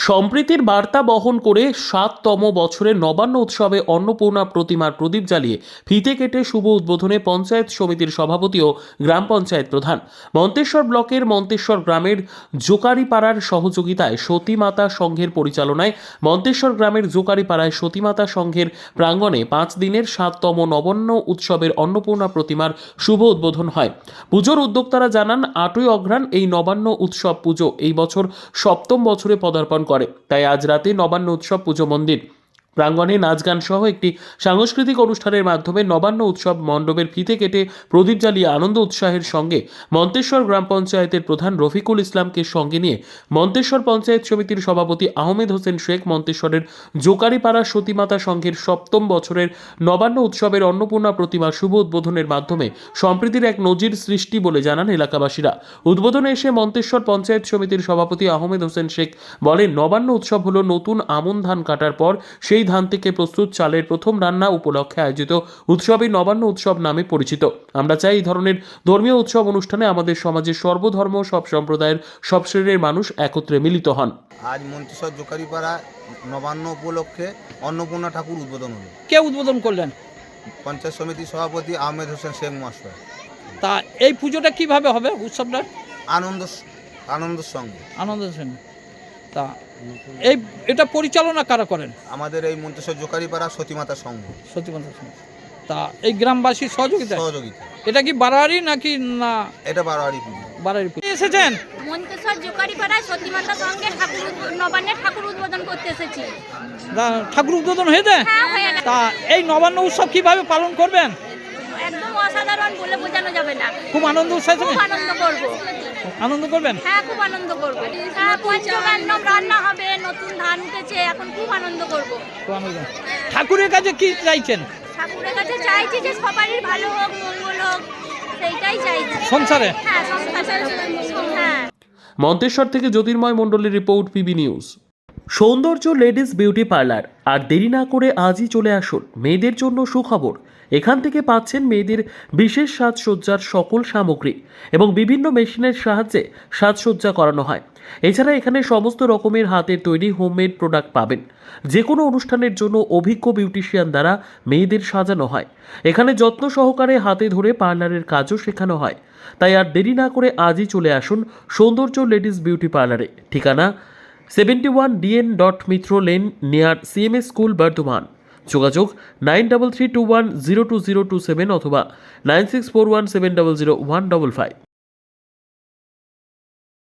সম্প্রীতির বার্তা বহন করে ৭তম বছরের নবান্ন উৎসবে অন্নপূর্ণা প্রতিমার প্রদীপ জ্বালিয়ে ফিতে কেটে শুভ উদ্বোধনে পঞ্চায়েত সমিতির সভাপতি ও গ্রাম পঞ্চায়েত প্রধান মন্তেশ্বর ব্লকের মন্তেশ্বর গ্রামের জোকারিপাড়ার সহযোগিতায় সতীমাতা সংঘের পরিচালনায় মন্তেশ্বর গ্রামের জোকারিপাড়ায় সতীমাতা সংঘের প্রাঙ্গণে ৫ দিনের ৭তম নবান্ন উৎসবের অন্নপূর্ণা প্রতিমার শুভ উদ্বোধন হয়। পুজোর উদ্যোক্তারা জানান ৮ই অঘ্রাণ এই নবান্ন উৎসব পুজো এই বছর ৭ম বছরে পদার্পণ করে, তাই আজ রাতে নবান্ন উৎসব পুজো মন্দির প্রাঙ্গণে নাচ গান সহ একটি সাংস্কৃতিক অনুষ্ঠানের মাধ্যমে নবান্ন উৎসব মণ্ডপের ফিতে কেটে প্রদীপ জ্বালিয়ে আনন্দ উৎসাহের সঙ্গে মন্তেশ্বর গ্রাম পঞ্চায়েতের প্রধান রফিকুল ইসলামকে সঙ্গে নিয়ে মন্তেশ্বর পঞ্চায়েত সমিতির সভাপতি আহমেদ হোসেন শেখ মন্তেশ্বরের জোকারিপাড়া সতীমাতা সংঘের ৭ম বছরের নবান্ন উৎসবের অন্নপূর্ণা প্রতিমা শুভ উদ্বোধনের মাধ্যমে সম্প্রীতির এক নজির সৃষ্টি বলে জানান এলাকাবাসীরা। উদ্বোধনে এসে মন্তেশ্বর পঞ্চায়েত সমিতির সভাপতি আহমেদ হোসেন শেখ বলেন, নবান্ন উৎসব হলো নতুন আমন ধান কাটার পর সেই ধান থেকে প্রস্তুত চালের প্রথম রান্না উপলক্ষে আয়োজিত উৎসবই নবান্ন উৎসব নামে পরিচিত। আমরা চাই এই ধরনের ধর্মীয় উৎসব অনুষ্ঠানে আমাদের সমাজের সর্বধর্ম সব সম্প্রদায়ের সব শ্রেণীর মানুষ একত্রে মিলিত হন। আজ মন্তেশ্বর জোকারিপাড়া নবান্ন উপলক্ষে অন্নপূর্ণা ঠাকুর উদ্বোধন হলো। কে উদ্বোধন করলেন? পঞ্চায়েত সমিতির সভাপতি আহমেদ হোসেন শেখ মহাশয়। তা এই পুজোটা কিভাবে হবে উৎসবটা? আনন্দের সঙ্গে আনন্দের সঙ্গে। তা এটা পরিচালনা কারা করেন? আমাদের এই মন্তেশ্বর জোকারিপাড়া সতীমাতা সংঘ। সত্যিমাতা সংঘ। তা এই গ্রামবাসীর সহযোগিতা? এটা কি বারোয়ারি নাকি না? এটা বারোয়ারি পুজো। বারোয়ারি পুজো। এসেছেন মন্তেশ্বর জোকারিপাড়ায় সতীমাতা সংঘের নবান্নের ঠাকুর উদ্বোধন করতে এসেছি। ঠাকুর উদ্বোধন হয়েছে? হ্যাঁ, হয়ে গেছে। তা এই নবান্ন উৎসব কিভাবে পালন করবেন? একদম অসাধারণ বলে বোঝানো যাবে না। খুব আনন্দ উৎসাহ। খুব আনন্দ করব। আনন্দ করবেন? হ্যাঁ, খুব আনন্দ করব। হ্যাঁ, পঞ্চরান্ন রান্না হবে, নতুন ধান উঠেছে, এখন খুব আনন্দ করব। খুব আনন্দ। ঠাকুরের কাছে কি চাইছেন? ঠাকুরের কাছে চাইছি যে সবারই ভালো হোক, মঙ্গল হোক, সেইটাই চাইছি। সংসারে? হ্যাঁ, সংসারে। হ্যাঁ। মন্তেশ্বর থেকে জ্যোতির্ময় মণ্ডলের রিপোর্ট, পিবি নিউজ। সৌন্দর্য লেডিস বিউটি পার্লার, আর দেরি না করে আজই চলে আসুন। মেয়েদের জন্য সুখবর, এখান থেকে পাচ্ছেন মেয়েদের বিশেষ সাজসজ্জার সকল সামগ্রী এবং বিভিন্ন মেশিনের সাহায্যে সাজসজ্জা করানো হয়। এছাড়া এখানে সমস্ত রকমের হাতের তৈরি হোমমেড প্রোডাক্ট পাবেন। যে কোনো অনুষ্ঠানের জন্য অভিজ্ঞ বিউটিশিয়ান দ্বারা মেয়েদের সাজানো হয়। এখানে যত্ন সহকারে হাতে ধরে পার্লারের কাজও শেখানো হয়। তাই আর দেরি না করে আজই চলে আসুন সৌন্দর্য লেডিস বিউটি পার্লারে। ঠিকানা 71 DN Mitra lane near CMS school, Bardhaman. যোগাযোগ 9332102027 অথবা 9641700155।